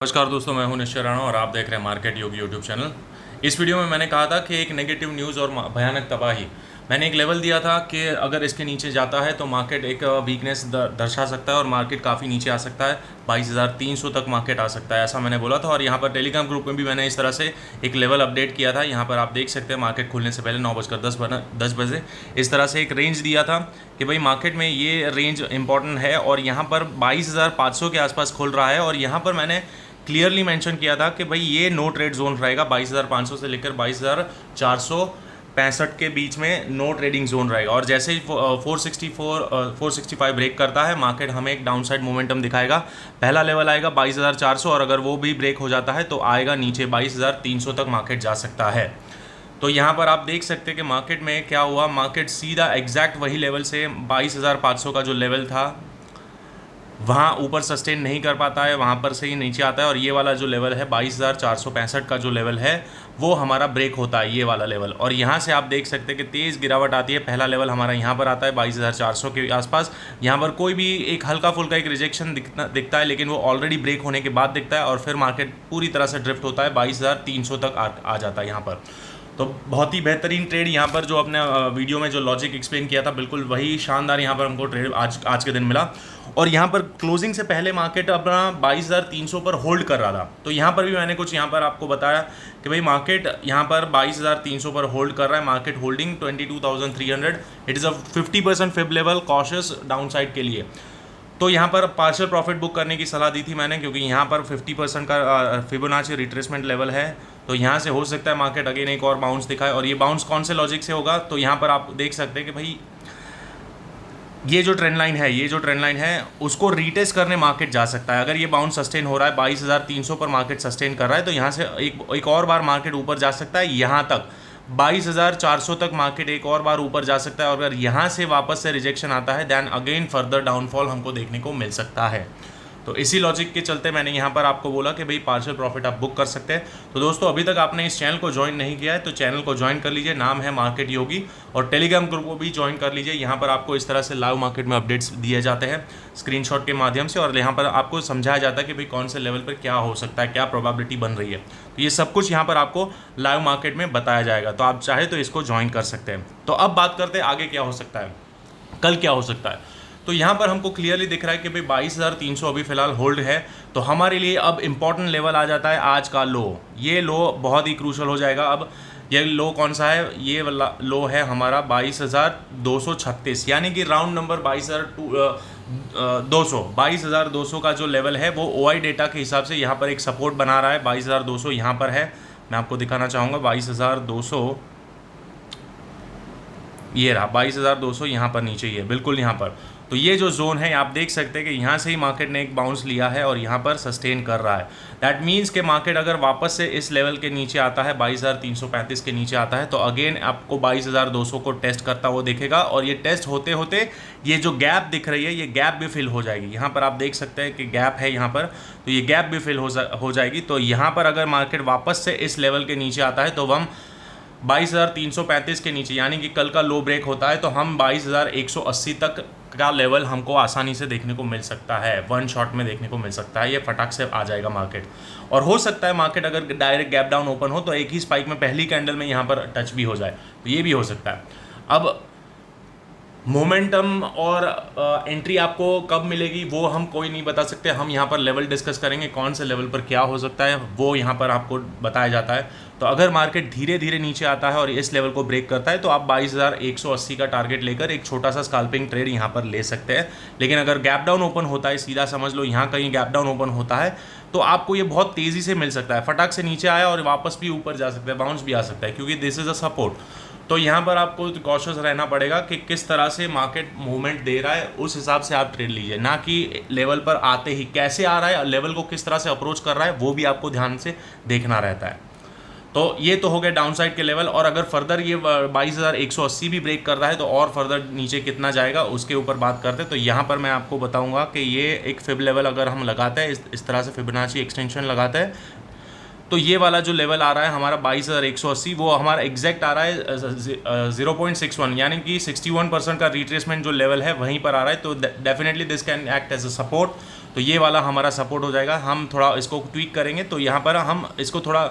नमस्कार दोस्तों, मैं हूं निश्चय राणा और आप देख रहे हैं मार्केट योग यूट्यूब चैनल। इस वीडियो में मैंने कहा था कि एक नेगेटिव न्यूज़ और भयानक तबाही, मैंने एक लेवल दिया था कि अगर इसके नीचे जाता है तो मार्केट एक वीकनेस दर्शा सकता है और मार्केट काफ़ी नीचे आ सकता है, 22,300 तक मार्केट आ सकता है, ऐसा मैंने बोला था। और यहाँ पर टेलीग्राम ग्रुप में भी मैंने इस तरह से एक लेवल अपडेट किया था। यहाँ पर आप देख सकते हैं मार्केट खुलने से पहले 9:10 बजे इस तरह से एक रेंज दिया था कि भाई मार्केट में ये रेंज इंपॉर्टेंट है और यहाँ पर 22,500 के आसपास खुल रहा है। और यहाँ पर मैंने क्लियरली मेंशन किया था कि भाई ये नो ट्रेड जोन रहेगा, 22,500 से लेकर 22,465 के बीच में नो ट्रेडिंग जोन रहेगा। और जैसे ही 465 ब्रेक करता है मार्केट हमें एक डाउनसाइड मोमेंटम दिखाएगा। पहला लेवल आएगा 22,400 और अगर वो भी ब्रेक हो जाता है तो आएगा नीचे 22,300 तक मार्केट जा सकता है। तो यहाँ पर आप देख सकते हैं कि मार्केट में क्या हुआ, मार्केट सीधा एग्जैक्ट वही लेवल से 22,500 का जो लेवल था वहाँ ऊपर सस्टेन नहीं कर पाता है, वहाँ पर से ही नीचे आता है। और ये वाला जो लेवल है 22,465 का जो लेवल है वो हमारा ब्रेक होता है, ये वाला लेवल। और यहाँ से आप देख सकते हैं कि तेज़ गिरावट आती है। पहला लेवल हमारा यहाँ पर आता है 22,400 के आसपास। यहाँ पर कोई भी एक हल्का फुल्का एक रिजेक्शन दिखता है, लेकिन वो ऑलरेडी ब्रेक होने के बाद दिखता है और फिर मार्केट पूरी तरह से ड्रिफ्ट होता है, 22,300 तक आ जाता है यहाँ पर। तो बहुत ही बेहतरीन ट्रेड यहाँ पर जो अपने वीडियो में जो लॉजिक एक्सप्लेन किया था, बिल्कुल वही शानदार यहाँ पर हमको ट्रेड आज के दिन मिला। और यहाँ पर क्लोजिंग से पहले मार्केट अपना 22,300 पर होल्ड कर रहा था। तो यहाँ पर भी मैंने कुछ यहाँ पर आपको बताया कि भाई मार्केट यहाँ पर 22,300 पर होल्ड कर रहा है, market holding 22,300। It is a 50% fib level cautious downside के लिए। तो यहाँ पर पार्शियल प्रॉफिट बुक करने की सलाह दी थी मैंने, क्योंकि यहाँ पर 50% का फिबोनाची रिट्रेसमेंट लेवल है। तो यहाँ से हो सकता है मार्केट अगेन एक और बाउंस दिखाए। और ये बाउंस कौन से लॉजिक से होगा, तो यहाँ पर आप देख सकते हैं कि भाई ये जो ट्रेंड लाइन है उसको रीटेस्ट करने मार्केट जा सकता है। अगर ये बाउंस सस्टेन हो रहा है 22,300 पर मार्केट सस्टेन कर रहा है तो यहाँ से एक और बार मार्केट ऊपर जा सकता है। यहाँ तक 22,400 तक मार्केट एक और बार ऊपर जा सकता है। और अगर यहाँ से वापस से रिजेक्शन आता है देन अगेन फर्दर डाउनफॉल हमको देखने को मिल सकता है। तो इसी लॉजिक के चलते मैंने यहाँ पर आपको बोला कि भाई पार्शियल प्रॉफिट आप बुक कर सकते हैं। तो दोस्तों, अभी तक आपने इस चैनल को ज्वाइन नहीं किया है तो चैनल को ज्वाइन कर लीजिए, नाम है मार्केट योगी। और टेलीग्राम ग्रुप को भी ज्वाइन कर लीजिए। यहाँ पर आपको इस तरह से लाइव मार्केट में अपडेट्स दिए जाते हैं स्क्रीनशॉट के माध्यम से, और यहाँ पर आपको समझाया जाता है कि भाई कौन से लेवल पर क्या हो सकता है, क्या प्रोबेबिलिटी बन रही है। तो ये सब कुछ यहाँ पर आपको लाइव मार्केट में बताया जाएगा। तो आप चाहे तो इसको ज्वाइन कर सकते हैं। तो अब बात करते हैं आगे क्या हो सकता है, कल क्या हो सकता है। तो यहाँ पर हमको क्लियरली दिख रहा है कि भाई 22,300 अभी फिलहाल होल्ड है। तो हमारे लिए अब इंपॉर्टेंट लेवल आ जाता है आज का लो। ये लो बहुत ही क्रूशल हो जाएगा। अब ये लो कौन सा है, ये वाला लो है हमारा 22,236, यानी कि राउंड नंबर 22,200 का जो लेवल है वो OI डेटा के हिसाब से यहाँ पर एक सपोर्ट बना रहा है। 22,200 यहाँ पर है, मैं आपको दिखाना चाहूँगा 22,200, ये रहा 22,200 यहाँ पर नीचे ही है, बिल्कुल यहाँ पर। तो ये जो जोन है आप देख सकते हैं कि यहाँ से ही मार्केट ने एक बाउंस लिया है और यहाँ पर सस्टेन कर रहा है। दैट मीन्स कि मार्केट अगर वापस से इस लेवल के नीचे आता है, 22,335 के नीचे आता है, तो अगेन आपको 22,200 को टेस्ट करता हुआ दिखेगा। और ये टेस्ट होते होते ये जो गैप दिख रही है ये गैप भी फिल हो जाएगी। यहाँ पर आप देख सकते हैं कि गैप है यहाँ पर, तो ये गैप भी फिल हो जाएगी। तो यहाँ पर अगर मार्केट वापस से इस लेवल के नीचे आता है तो हम 22,335 के नीचे, यानी कि कल का लो ब्रेक होता है तो हम 22,180 तक का लेवल हमको आसानी से देखने को मिल सकता है, वन शॉट में देखने को मिल सकता है। ये फटाक से आ जाएगा मार्केट। और हो सकता है मार्केट अगर डायरेक्ट गैप डाउन ओपन हो तो एक ही स्पाइक में पहली कैंडल में यहाँ पर टच भी हो जाए, तो ये भी हो सकता है। अब मोमेंटम और एंट्री आपको कब मिलेगी वो हम कोई नहीं बता सकते। हम यहाँ पर लेवल डिस्कस करेंगे, कौन से लेवल पर क्या हो सकता है वो यहाँ पर आपको बताया जाता है। तो अगर मार्केट धीरे धीरे नीचे आता है और इस लेवल को ब्रेक करता है तो आप 22,180 का टारगेट लेकर एक छोटा सा स्कैल्पिंग ट्रेड यहाँ पर ले सकते हैं। लेकिन अगर गैप डाउन ओपन होता है, सीधा समझ लो यहाँ कहीं गैप डाउन ओपन होता है, तो आपको ये बहुत तेज़ी से मिल सकता है। फटाक से नीचे आया और वापस भी ऊपर जा सकता है, बाउंस भी आ सकता है, क्योंकि दिस इज़ अ सपोर्ट। तो यहाँ पर आपको कॉशियस रहना पड़ेगा कि किस तरह से मार्केट मूवमेंट दे रहा है, उस हिसाब से आप ट्रेड लीजिए, ना कि लेवल पर आते ही कैसे आ रहा है, लेवल को किस तरह से अप्रोच कर रहा है वो भी आपको ध्यान से देखना रहता है। तो ये तो हो गए डाउनसाइड के लेवल। और अगर फर्दर ये 22,180 भी ब्रेक कर रहा है तो और फर्दर नीचे कितना जाएगा उसके ऊपर बात करते हैं। तो यहाँ पर मैं आपको बताऊँगा कि ये एक फिब लेवल अगर हम लगाते हैं, इस तरह से फिबोनाची एक्सटेंशन लगाते हैं, तो ये वाला जो लेवल आ रहा है हमारा 22,180 वो हमारा एग्जैक्ट आ रहा है 0.61, यानी कि 61% का रिट्रेसमेंट जो लेवल है वहीं पर आ रहा है। तो definitely this can act as a support. तो ये वाला हमारा सपोर्ट हो जाएगा। हम थोड़ा इसको ट्वीक करेंगे तो यहाँ पर हम इसको थोड़ा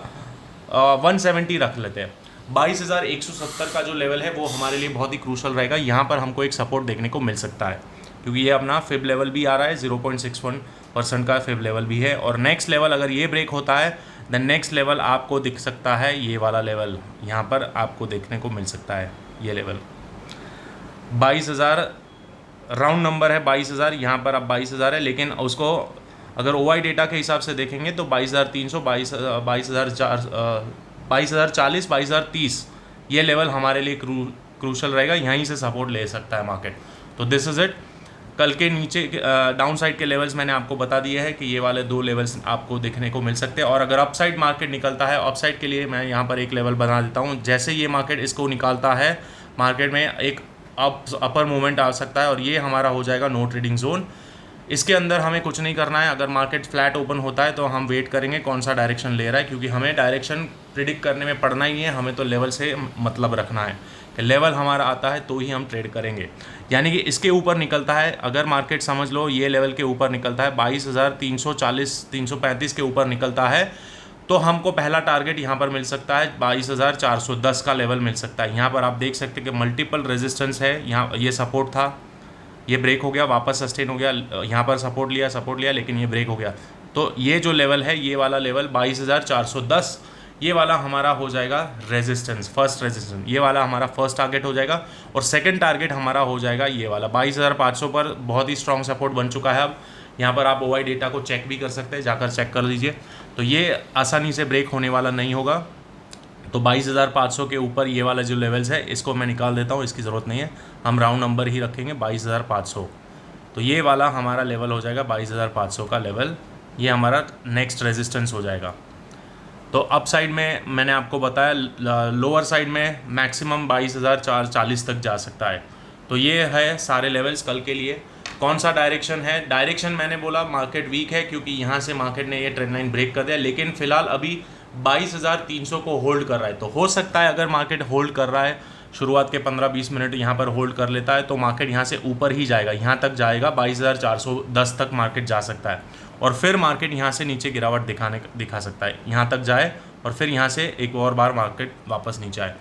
170 रख लेते हैं। 22,170 का जो लेवल है वो हमारे लिए बहुत ही क्रूशल रहेगा। यहाँ पर हमको एक सपोर्ट देखने को मिल सकता है क्योंकि ये अपना फिब लेवल भी आ रहा है, 0.61% का फिब लेवल भी है। और नेक्स्ट लेवल अगर ये ब्रेक होता है देन नेक्स्ट लेवल आपको दिख सकता है, ये वाला लेवल यहाँ पर आपको देखने को मिल सकता है। ये लेवल 22,000 राउंड नंबर है, 22,000 यहाँ पर अब 22,000 है, लेकिन उसको अगर OI डेटा के हिसाब से देखेंगे तो 22,300, 22,040, 22,030 ये लेवल हमारे लिए क्रूशल रहेगा। यहीं से सपोर्ट ले सकता है मार्केट। तो दिस इज़ इट। कल के नीचे डाउन साइड के लेवल्स मैंने आपको बता दिए हैं कि ये वाले 2 लेवल्स आपको देखने को मिल सकते हैं। और अगर अपसाइड मार्केट निकलता है, अपसाइड के लिए मैं यहाँ पर एक लेवल बना देता हूँ। जैसे ये मार्केट इसको निकालता है, मार्केट में एक अपर मूवमेंट आ सकता है और ये हमारा हो जाएगा नो ट्रेडिंग जोन। इसके अंदर हमें कुछ नहीं करना है। अगर मार्केट फ्लैट ओपन होता है तो हम वेट करेंगे कौन सा डायरेक्शन ले रहा है, क्योंकि हमें डायरेक्शन प्रिडिक्ट करने में पड़ना ही है। हमें तो लेवल से मतलब रखना है कि लेवल हमारा आता है तो ही हम ट्रेड करेंगे। यानी कि इसके ऊपर निकलता है, अगर मार्केट समझ लो ये लेवल के ऊपर निकलता है, 22,340 335 के ऊपर निकलता है, तो हमको पहला टारगेट यहाँ पर मिल सकता है 22,410 का लेवल मिल सकता है। यहाँ पर आप देख सकते हैं कि मल्टीपल रेजिस्टेंस है। यहाँ ये सपोर्ट था, ये ब्रेक हो गया, वापस सस्टेन हो गया, यहाँ पर सपोर्ट लिया, लेकिन ये ब्रेक हो गया। तो ये जो लेवल है, ये वाला लेवल 22,410, ये वाला हमारा हो जाएगा रेजिस्टेंस, फर्स्ट रेजिस्टेंस। ये वाला हमारा फर्स्ट टारगेट हो जाएगा और सेकंड टारगेट हमारा हो जाएगा ये वाला 22,500 पर। बहुत ही स्ट्रॉन्ग सपोर्ट बन चुका है। अब यहाँ पर आप OI डेटा को चेक भी कर सकते हैं, जाकर चेक कर लीजिए। तो ये आसानी से ब्रेक होने वाला नहीं होगा। तो 22,500 के ऊपर ये वाला जो लेवल्स है इसको मैं निकाल देता हूँ, इसकी ज़रूरत नहीं है, हम राउंड नंबर ही रखेंगे 22,500। तो ये वाला हमारा लेवल हो जाएगा 22,500 का लेवल, ये हमारा नेक्स्ट रेजिस्टेंस हो जाएगा। तो अप साइड में मैंने आपको बताया, लोअर साइड में मैक्सिमम 22,440 तक जा सकता है। तो ये है सारे लेवल्स कल के लिए। कौन सा डायरेक्शन है, डायरेक्शन मैंने बोला मार्केट वीक है क्योंकि यहाँ से मार्केट ने ये ट्रेंड लाइन ब्रेक कर दिया, लेकिन फिलहाल अभी 22,300 को होल्ड कर रहा है। तो हो सकता है अगर मार्केट होल्ड कर रहा है, शुरुआत के 15-20 मिनट यहाँ पर होल्ड कर लेता है, तो मार्केट यहाँ से ऊपर ही जाएगा, यहाँ तक जाएगा, 22,410 तक मार्केट जा सकता है। और फिर मार्केट यहाँ से नीचे गिरावट दिखा सकता है, यहाँ तक जाए और फिर यहाँ से एक और बार मार्केट वापस नीचे आए।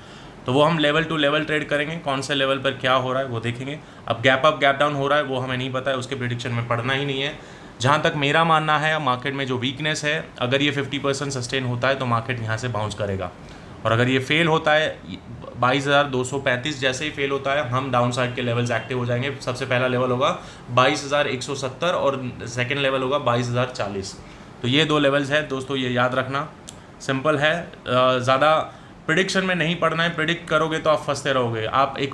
तो वो हम लेवल टू लेवल ट्रेड करेंगे, कौन से लेवल पर क्या हो रहा है वो देखेंगे। अब गैप अप गैप डाउन हो रहा है वो हमें नहीं पता है, उसके प्रेडिक्शन में पढ़ना ही नहीं है। जहाँ तक मेरा मानना है, मार्केट में जो वीकनेस है, अगर ये 50% सस्टेन होता है तो मार्केट यहाँ से बाउंस करेगा। और अगर ये फेल होता है, 22,235 जैसे ही फेल होता है, हम डाउन साइड के लेवल्स एक्टिव हो जाएंगे। सबसे पहला लेवल होगा 22,170 और सेकेंड लेवल होगा 22,040। तो ये 2 लेवल्स है दोस्तों, ये याद रखना। सिंपल है, ज़्यादा प्रिडिक्शन में नहीं पढ़ना है। प्रिडिक्ट करोगे तो आप फंसते रहोगे। आप एक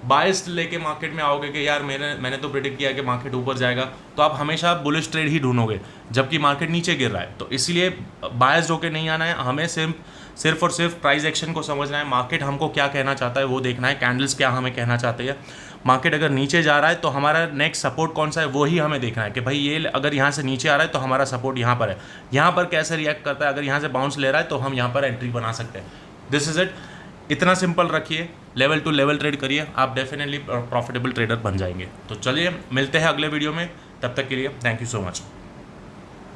बायस लेके मार्केट में आओगे कि यार मैंने तो प्रिडिक्ट किया कि मार्केट ऊपर जाएगा, तो आप हमेशा बुलिश ट्रेड ही ढूंढोगे जबकि मार्केट नीचे गिर रहा है। तो इसलिए बायस होके नहीं आना है, हमें सिर्फ और सिर्फ प्राइस एक्शन को समझना है। मार्केट हमको क्या कहना चाहता है वो देखना है, कैंडल्स क्या हमें कहना चाहते हैं। मार्केट अगर नीचे जा रहा है तो हमारा नेक्स्ट सपोर्ट कौन सा है वो ही हमें देखना है कि भाई ये अगर यहाँ से नीचे आ रहा है तो हमारा सपोर्ट यहाँ पर है, यहाँ पर कैसे रिएक्ट करता है। अगर यहाँ से बाउंस ले रहा है तो हम यहाँ पर एंट्री बना सकते हैं। This is it. इतना सिंपल रखिए, लेवल टू लेवल ट्रेड करिए, आप डेफिनेटली प्रॉफिटेबल ट्रेडर बन जाएंगे। तो चलिए मिलते हैं अगले वीडियो में, तब तक के लिए थैंक यू सो मच।